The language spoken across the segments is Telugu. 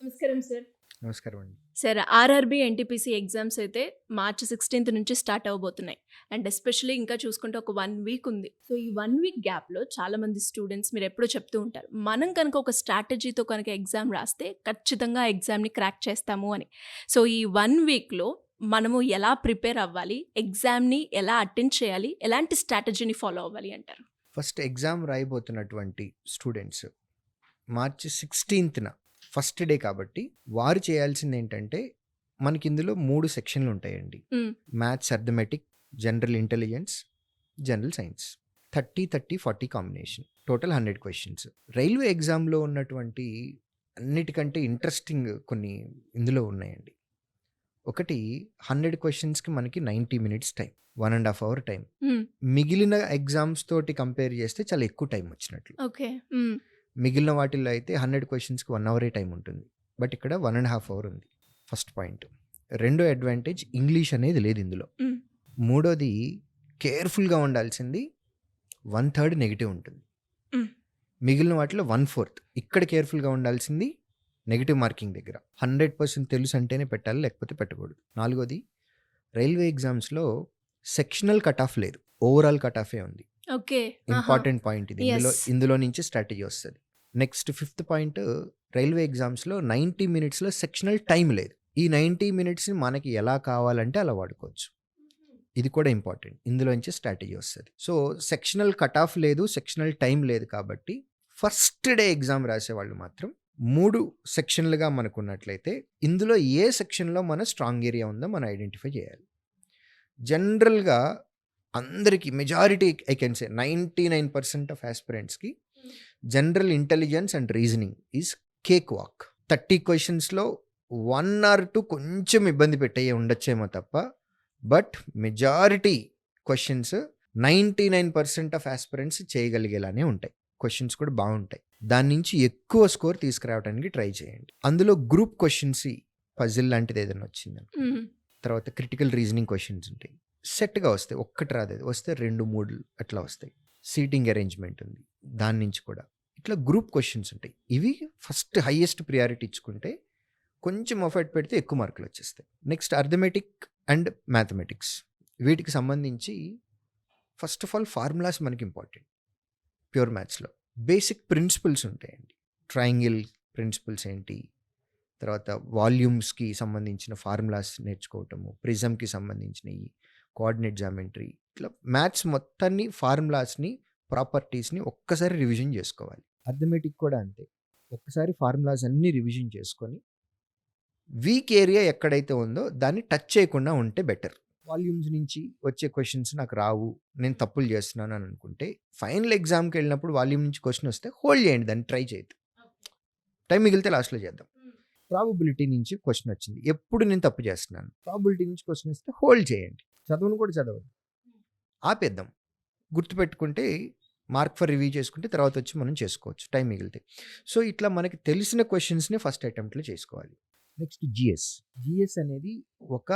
నమస్కారం సార్. నమస్కారం అండి. సార్, ఆర్ఆర్‌బీ, ఎన్‌టీపీసీ ఎగ్జామ్స్ అయితే మార్చి 16 నుంచి స్టార్ట్ అవ్వబోతున్నాయి. అండ్ ఎస్పెషల్లీ ఇంకా చూసుకుంటే ఒక 1 వీక్ ఉంది. సో, ఈ 1 వీక్ గ్యాప్‌లో చాలామంది స్టూడెంట్స్ మీరెప్పుడూ చెప్తూ ఉంటారు. మనం కనుక ఒక స్ట్రాటజీతో కనుక ఎగ్జామ్ రాస్తే ఖచ్చితంగా ఆ ఎగ్జామ్‌ని క్రాక్ చేస్తాము అని. సో, ఈ 1 వీక్‌లో మనము ఎలా ప్రిపేర్ అవ్వాలి? ఎగ్జామ్‌ని ఎలా అటెండ్ చేయాలి? ఎలాంటి స్ట్రాటజీని ఫాలో అవ్వాలి అంటారు? ఫస్ట్ ఎగ్జామ్ రాయబోతున్నటువంటి స్టూడెంట్స్ మార్చి 16న ఫస్ట్ డే కాబట్టి వారు చేయాల్సింది ఏంటంటే మనకి ఇందులో 3 సెక్షన్లు ఉంటాయండి. హ్మ్. Maths, arithmetic, general intelligence, general science. 30, 30, 40 combination. Total 100 questions. Railway ఎగ్జామ్లో ఉన్నటువంటి అన్నిటికంటే ఇంట్రెస్టింగ్ కొన్ని ఇందులో ఉన్నాయండి. ఒకటి 100 క్వశ్చన్స్కి మనకి 90 మినిట్స్ టైం, 1.5 అవర్ టైం. హ్మ్. మిగిలిన ఎగ్జామ్స్ తోటి కంపేర్ చేస్తే చాలా ఎక్కువ టైం వచ్చినట్లు. ఓకే. హ్మ్. మిగిలిన వాటిల్లో అయితే 100 క్వశ్చన్స్కి 1 అవరే టైం ఉంటుంది. బట్ ఇక్కడ 1.5 అవర్ ఉంది. First point. రెండో అడ్వాంటేజ్ ఇంగ్లీష్ అనేది లేదు ఇందులో. హ్మ్. మూడోది కేర్ఫుల్గా ఉండాల్సింది 1/3 నెగిటివ్ ఉంటుంది. హ్మ్. మిగిలిన వాటిలో 1/4. ఇక్కడ కేర్ఫుల్గా ఉండాల్సింది నెగిటివ్ మార్కింగ్ దగ్గర. 100% తెలుసు అంటేనే పెట్టాలి, లేకపోతే పెట్టకూడదు. నాలుగోది రైల్వే ఎగ్జామ్స్లో సెక్షనల్ కట్ ఆఫ్ లేదు, ఓవరాల్ కట్ ఆఫే ఉంది. ఓకే. ఆహా! ఇంపార్టెంట్ పాయింట్ ఇది. యెస్. ఇందులో నుంచి స్ట్రాటజీ వస్తుంది. నెక్స్ట్ ఫిఫ్త్ పాయింట్, రైల్వే ఎగ్జామ్స్లో 90 మినిట్స్లో సెక్షనల్ టైం లేదు. ఈ 90 మినిట్స్ని మనకి ఎలా కావాలంటే అలా వాడుకోవచ్చు. ఇది కూడా ఇంపార్టెంట్. ఇందులో నుంచి స్ట్రాటజీ వస్తుంది. సో సెక్షనల్ కట్ ఆఫ్ లేదు, సెక్షనల్ టైం లేదు కాబట్టి ఫస్ట్ డే ఎగ్జామ్ రాసేవాళ్ళు మాత్రం 3 సెక్షన్లుగా మనకున్నట్లయితే ఇందులో ఏ సెక్షన్లో మన స్ట్రాంగ్ ఏరియా ఉందో మనం ఐడెంటిఫై చేయాలి. జనరల్గా అందరికీ majority I can say 99% of ఆస్పిరెంట్స్కి general intelligence and reasoning is cake walk. 30 క్వశ్చన్స్లో 1 or 2 కొంచెం ఇబ్బంది పెట్టే ఉండొచ్చేమో తప్ప, but majority questions 99% of aspirants చేయగలిగేలానే ఉంటాయి. క్వశ్చన్స్ కూడా బాగుంటాయి. దాని నుంచి ఎక్కువ స్కోర్ తీసుకురావడానికి ట్రై చేయండి. అందులో గ్రూప్ క్వశ్చన్స్, పజిల్ లాంటిది ఏదైనా వచ్చిందని, హ్మ్. తర్వాత క్రిటికల్ రీజనింగ్ క్వశ్చన్స్ ఉంటాయి. సెట్గా వస్తాయి, ఒక్కటి రాదు, వస్తే 2, 3 అట్లా వస్తాయి. సీటింగ్ అరేంజ్మెంట్ ఉంది, దాని నుంచి కూడా ఇట్లా గ్రూప్ క్వశ్చన్స్ ఉంటాయి. ఇవి ఫస్ట్ హైయెస్ట్ ప్రియారిటీ ఇచ్చుకుంటే కొంచెం ఎఫర్ట్ పెడితే ఎక్కువ మార్కులు వచ్చేస్తాయి. Next arithmetic and mathematics. వీటికి సంబంధించి ఫస్ట్ ఆఫ్ ఆల్ ఫార్ములాస్ మనకి ఇంపార్టెంట్. ప్యూర్ మ్యాథ్స్లో బేసిక్ ప్రిన్సిపల్స్ ఉంటాయండి. ట్రయాంగిల్ ప్రిన్సిపల్స్ ఏంటి, తర్వాత వాల్యూమ్స్కి సంబంధించిన ఫార్ములాస్ నేర్చుకోవటము, ప్రిజమ్కి సంబంధించినవి, కోఆర్డినేట్ జామెట్రీ, ఇట్లా మ్యాథ్స్ మొత్తాన్ని, ఫార్ములాస్ని, ప్రాపర్టీస్ని ఒక్కసారి రివిజన్ చేసుకోవాలి. అర్థమెటిక్ కూడా అంతే. ఒక్కసారి ఫార్ములాస్ అన్నీ రివిజన్ చేసుకొని వీక్ ఏరియా ఎక్కడైతే ఉందో దాన్ని టచ్ చేయకుండా ఉంటే బెటర్. వాల్యూమ్స్ నుంచి వచ్చే క్వశ్చన్స్ నాకు రావు, నేను తప్పులు చేస్తున్నాను అని అనుకుంటే ఫైనల్ ఎగ్జామ్కి వెళ్ళినప్పుడు వాల్యూమ్ నుంచి క్వశ్చన్ వస్తే హోల్డ్ చేయండి, దాన్ని ట్రై చేయద్దు. టైం మిగిలితే లాస్ట్లో చేద్దాం. ప్రాబబిలిటీ నుంచి క్వశ్చన్ వచ్చింది, ఎప్పుడు నేను తప్పు చేస్తున్నాను, ప్రాబబిలిటీ నుంచి క్వశ్చన్ వస్తే హోల్డ్ చేయండి. చదవను కూడా చదవదు, ఆపేద్దాం. గుర్తుపెట్టుకుంటే మార్క్ ఫర్ రివ్యూ చేసుకుంటే తర్వాత వచ్చి మనం చేసుకోవచ్చు టైం మిగిలితే. సో ఇట్లా మనకి తెలిసిన క్వశ్చన్స్ని ఫస్ట్ అటెంప్ట్లో చేసుకోవాలి. నెక్స్ట్ జిఎస్ అనేది ఒక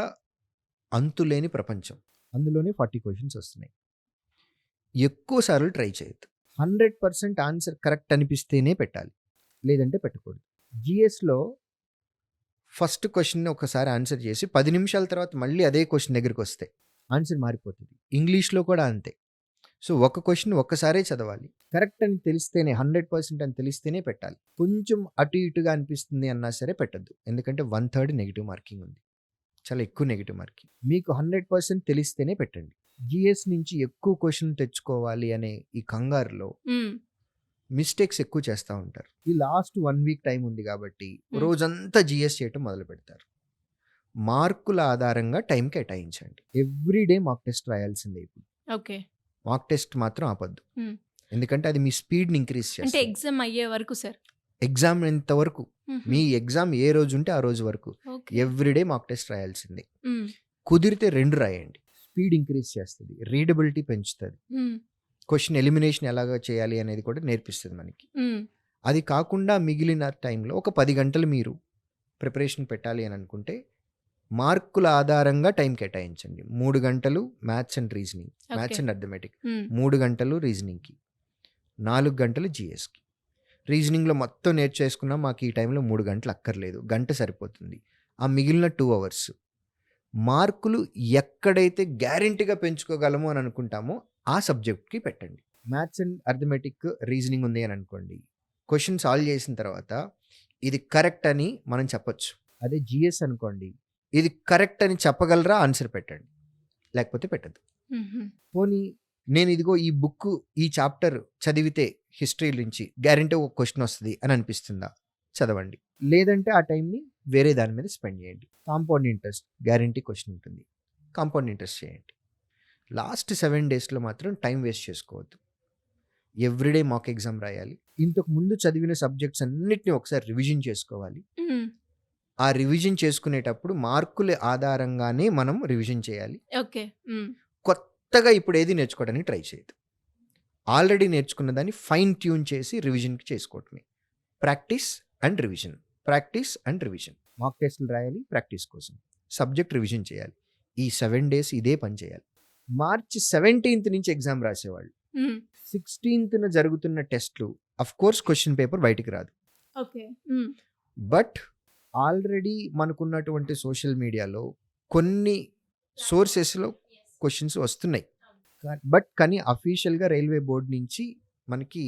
అంతులేని ప్రపంచం. అందులోనే 40 క్వశ్చన్స్ వస్తున్నాయి. ఎక్కువ సార్లు ట్రై చేయొద్దు. 100% ఆన్సర్ కరెక్ట్ అనిపిస్తేనే పెట్టాలి, లేదంటే పెట్టకూడదు. జిఎస్లో ఫస్ట్ క్వశ్చన్ ఒకసారి ఆన్సర్ చేసి 10 నిమిషాల తర్వాత మళ్ళీ అదే క్వశ్చన్ దగ్గరికి వస్తే ఆన్సర్ మారిపోతుంది. ఇంగ్లీష్లో కూడా అంతే. సో ఒక క్వశ్చన్ ఒక్కసారే చదవాలి, కరెక్ట్ అని తెలిస్తేనే, 100% అని తెలిస్తేనే పెట్టాలి. కొంచెం అటు ఇటుగా అనిపిస్తుంది అన్నా సరే పెట్టద్దు, ఎందుకంటే 1/3 నెగిటివ్ మార్కింగ్ ఉంది, చాలా ఎక్కువ నెగిటివ్ మార్కింగ్. మీకు 100% తెలిస్తేనే పెట్టండి. జిఎస్ నుంచి ఎక్కువ క్వశ్చన్ తెచ్చుకోవాలి అనే ఈ కంగారులో మిస్టేక్స్ ఎక్కువ చేస్తూ ఉంటారు. ఈ లాస్ట్ 1 వీక్ టైం ఉంది కాబట్టి రోజంతా జిఎస్ చేయటం మొదలు పెడతారు. మార్కుల ఆధారంగా టైం కేటాయించండి. ఎవ్రీడే మాక్ టెస్ట్ రాయాల్సిందే. ఇప్పుడు ఓకే. మాక్ టెస్ట్ మాత్రం ఆపద్దు, ఎందుకంటే అది మీ స్పీడ్ని ఇంక్రీజ్ అంటే చేస్తుంది. ఎగ్జామ్ అయ్యే వరకు సార్? ఎగ్జామ్ ఎంత వరకు, మీ ఎగ్జామ్ ఏ రోజు ఉంటే ఆ రోజు వరకు ఎవ్రీడే మాక్ టెస్ట్ రాయాల్సిందే. కుదిరితే 2 రాయండి, స్పీడ్ ఇంక్రీజ్ చేస్తుంది, రీడబిలిటీ పెంచుతుంది, క్వశ్చన్ ఎలిమినేషన్ ఎలాగ చేయాలి అనేది కూడా నేర్పిస్తుంది మనకి. అది కాకుండా మిగిలిన టైంలో ఒక 10 గంటలు మీరు ప్రిపరేషన్ పెట్టాలి అని అనుకుంటే మార్కుల ఆధారంగా టైం కేటాయించండి. 3 గంటలు maths and reasoning, maths and arithmetic, 3 గంటలు రీజనింగ్కి, 4 గంటలు జిఎస్కి, రీజనింగ్‌లో మొత్తం నేర్చేసుకున్నాం. మాకు ఈ టైంలో 3 గంటలు అక్కర్లేదు. గంట సరిపోతుంది. ఆ మిగిలిన 2 అవర్స్ మార్కులు ఎక్కడైతే గ్యారంటీగా పెంచుకోగలము అని అనుకుంటామో ఆ సబ్జెక్ట్‌కి పెట్టండి. మ్యాథ్స్ అండ్ అర్థమెటిక్, రీజనింగ్ ఉంది అని అనుకోండి. క్వెషన్ సాల్వ్ చేసిన తర్వాత ఇది కరెక్ట్ అని మనం చెప్పొచ్చు. అదే జీఎస్ అనుకోండి. ఇది కరెక్ట్ అని చెప్పగలరా? ఆన్సర్ పెట్టండి. లేకపోతే పెట్టద్దు. హుహు. పోనీ నేను ఇదిగో ఈ బుక్, ఈ చాప్టర్ చదివితే హిస్టరీ నుంచి గ్యారంటీ ఒక క్వెషన్ వస్తది అని అనిపిస్తుందా? చదవండి. లేదంటే ఆ టైంని వేరే దాని మీద స్పెండ్ చేయండి. కాంపౌండ్ ఇంట్రెస్ట్ గ్యారంటీ క్వెషన్ ఉంటుంది. కాంపౌండ్ ఇంట్రెస్ట్ చేయండి. లాస్ట్ 7 డేస్‌లో మాత్రం టైం వేస్ట్ చేసుకోవద్దు. ఎవ్రీడే మాక్ ఎగ్జామ్ రాయాలి. ఇంతకు ముందు చదివిన సబ్జెక్ట్స్ అన్నిటిని ఒకసారి రివిజన్ చేసుకోవాలి. హ్మ్. ఆ రివిజన్ చేసుకునేటప్పుడు మార్కుల ఆధారంగానే మనం రివిజన్ చేయాలి. ఓకే. హ్మ్. కొత్తగా ఇప్పుడు ఏది నేర్చుకోవడానికి ట్రై చేయొద్దు. ఆల్రెడీ నేర్చుకున్న దాన్ని ఫైన్ ట్యూన్ చేసి రివిజన్‌కి చేసుకోవటమే. Practice and revision. Practice and revision. Mock టెస్ట్‌లు రాయాలి ప్రాక్టీస్ కోసం. సబ్జెక్ట్ రివిజన్ చేయాలి. ఈ 7 డేస్ ఇదే పని చేయాలి. మార్చ్ 17థ్ నుంచి ఎగ్జామ్ రాసేవాళ్ళు. హ్మ్. 16థ్‌న జరుగుతున్న టెస్ట్‌లు ఆఫ్‌కోర్స్ క్వెషన్ పేపర్ బయటికి రాదు. ఓకే. హ్మ్. బట్ ఆల్రెడీ మనకున్నటువంటి సోషల్ మీడియాలో కొన్ని సోర్సెస్‌లో క్వెషన్స్ వస్తున్నాయి. కానీ అఫీషియల్‌గా రైల్వే బోర్డ్ నుంచి మనకి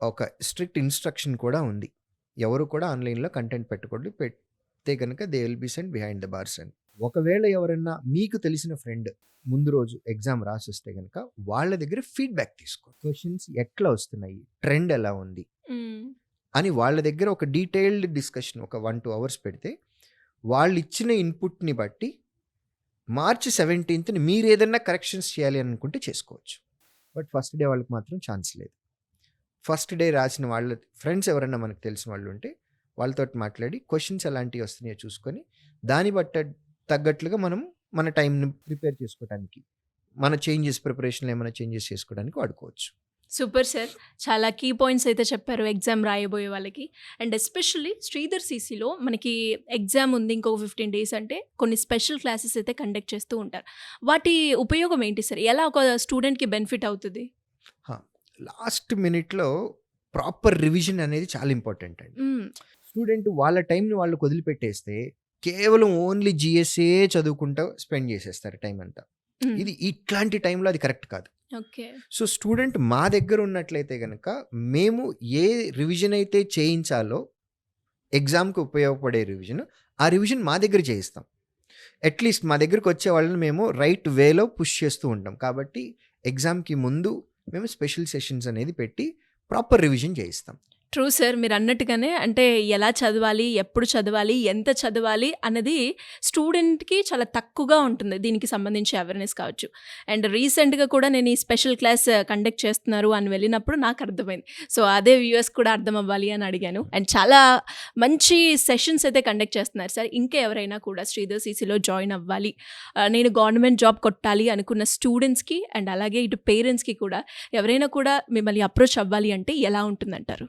ఒక స్ట్రిక్ట్ ఇన్‌స్ట్రక్షన్ కూడా ఉంది. ఎవరు కూడా ఆన్‌లైన్‌లో కంటెంట్ పెట్టకూడదు. పెడితే గనుక they will be sent behind the bars అని. ఒకవేళ ఎవరన్నా మీకు తెలిసిన ఫ్రెండ్ ముందు రోజు ఎగ్జామ్ రాసొస్తే గనుక వాళ్ళ దగ్గర ఫీడ్‌బ్యాక్ తీసుకో. క్వెషన్స్ ఎట్లా వస్తున్నాయి? ట్రెండ్ ఎలా ఉంది? హ్మ్. అని వాళ్ళ దగ్గర ఒక డీటెయిల్డ్ డిస్కషన్ ఒక 1-2 అవర్స్ పెడితే వాళ్ళిచ్చిన ఇన్పుట్‌ని బట్టి మార్చ్ 17థ్‌ని మీరేదన్నా కరెక్షన్స్ చేయాలి అని అనుకుంటే చేసుకోవచ్చు. బట్ ఫస్ట్ డే వాళ్ళకి మాత్రం ఛాన్స్ లేదు. ఫస్ట్ డే రాసిన వాళ్ళ ఫ్రెండ్స్ ఎవరన్నా మనకు తెలిసిన వాళ్ళు ఉంటే వాళ్ళతోటి మాట్లాడి క్వెషన్స్ ఎలాంటివి వస్తున్నాయో చూసుకొని దాన్ని తగ్గట్లుగా మనం మన టైంని ప్రిపేర్ చేసుకోవడానికి, మన ప్రిపరేషన్‌లో ఏమైనా చేంజెస్ చేసుకోవడానికి వాడుకోవచ్చు. Super sir. చాలా కీ పాయింట్స్ అయితే చెప్పారు ఎగ్జామ్ రాయబోయే వాళ్ళకి. అండ్ ఎస్పెషల్లీ శ్రీధర్ సీసీలో మనకి ఎగ్జామ్ ఉంది ఇంకొక 15 డేస్ అంటే కొన్ని స్పెషల్ క్లాసెస్ అయితే కండక్ట్ చేస్తూ ఉంటారు. వాటి ఉపయోగం ఏంటి సార్? ఎలా ఒక స్టూడెంట్‌కి బెనిఫిట్ అవుతది? లాస్ట్ మినిట్‌లో ప్రాపర్ రివిజన్ అనేది చాలా ఇంపార్టెంట్ అండి. హ్మ్. స్టూడెంట్ వాళ్ళ టైంని వాళ్ళకి వదిలిపెట్టేస్తే కేవలం ఓన్లీ జీఎస్ఏ చదువుకుంటూ స్పెండ్ చేసేస్తారు టైం అంతా. హ్మ్. ఇది ఇట్లాంటి టైంలో అది కరెక్ట్ కాదు. ఓకే. సో స్టూడెంట్ మా దగ్గర ఉన్నట్లయితే గనక మేము ఏ రివిజన్ అయితే చేయించాలో ఎగ్జామ్‌కి ఉపయోగపడే రివిజన్, ఆ రివిజన్ మా దగ్గర చేయిస్తాం. అట్‌లీస్ట్ మా దగ్గరికి వచ్చే వాళ్ళని మేము రైట్ వేలో పుష్ చేస్తూ ఉంటాం. కాబట్టి ఎగ్జామ్‌కి ముందు మేము స్పెషల్ సెషన్స్ అనేది పెట్టి ప్రాపర్ రివిజన్ చేయిస్తాం. True sir. మీరన్నట్టుగానే అంటే ఎలా చదవాలి, ఎప్పుడు చదవాలి, ఎంత చదవాలి అన్నది స్టూడెంట్‌కి చాలా తక్కువగా ఉంటుంది. దీనికి సంబంధించి అవేర్‌నెస్ కావచ్చు. అండ్ రీసెంట్‌గా కూడా నేను ఈ స్పెషల్ క్లాస్ కండక్ట్ చేస్తున్నారు అని వెళ్ళినప్పుడు నాకు అర్థమైంది. సో, అదే వ్యూయర్స్ కూడా అర్థం అవ్వాలి అని అడిగాను. అండ్ చాలా మంచి సెషన్స్ అయితే కండక్ట్ చేస్తున్నారు సార్. ఇంకా ఎవరైనా కూడా శ్రీధర్ సీసీలో జాయిన్ అవ్వాలి, నేను గవర్నమెంట్ జాబ్ కొట్టాలి అనుకున్న స్టూడెంట్స్‌కి అండ్ అలాగే ఇటు పేరెంట్స్‌కి కూడా ఎవరైనా కూడా మిమ్మల్ని అప్రోచ్ అవ్వాలి అంటే ఎలా ఉంటుందంటారు?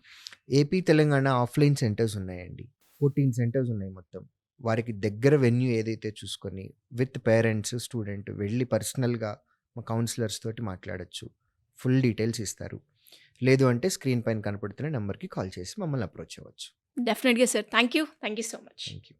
ఏపీ, తెలంగాణ ఆఫ్‌లైన్ సెంటర్స్ ఉన్నాయండి. 14 సెంటర్స్ ఉన్నాయి మొత్తం. వారికి దగ్గర వెన్యూ ఏదైతే చూసుకొని విత్ పేరెంట్స్, స్టూడెంట్ వెళ్ళి పర్సనల్‌గా మా కౌన్సిలర్స్ తోటి మాట్లాడొచ్చు. ఫుల్ డీటెయిల్స్ ఇస్తారు. లేదు అంటే స్క్రీన్ పైన కనపడుతున్న నంబర్‌కి కాల్ చేసి మమ్మల్ని అప్రోచ్ అవ్వచ్చు. డెఫినెట్‌గా sir. Thank you. Thank you so much. Thank you.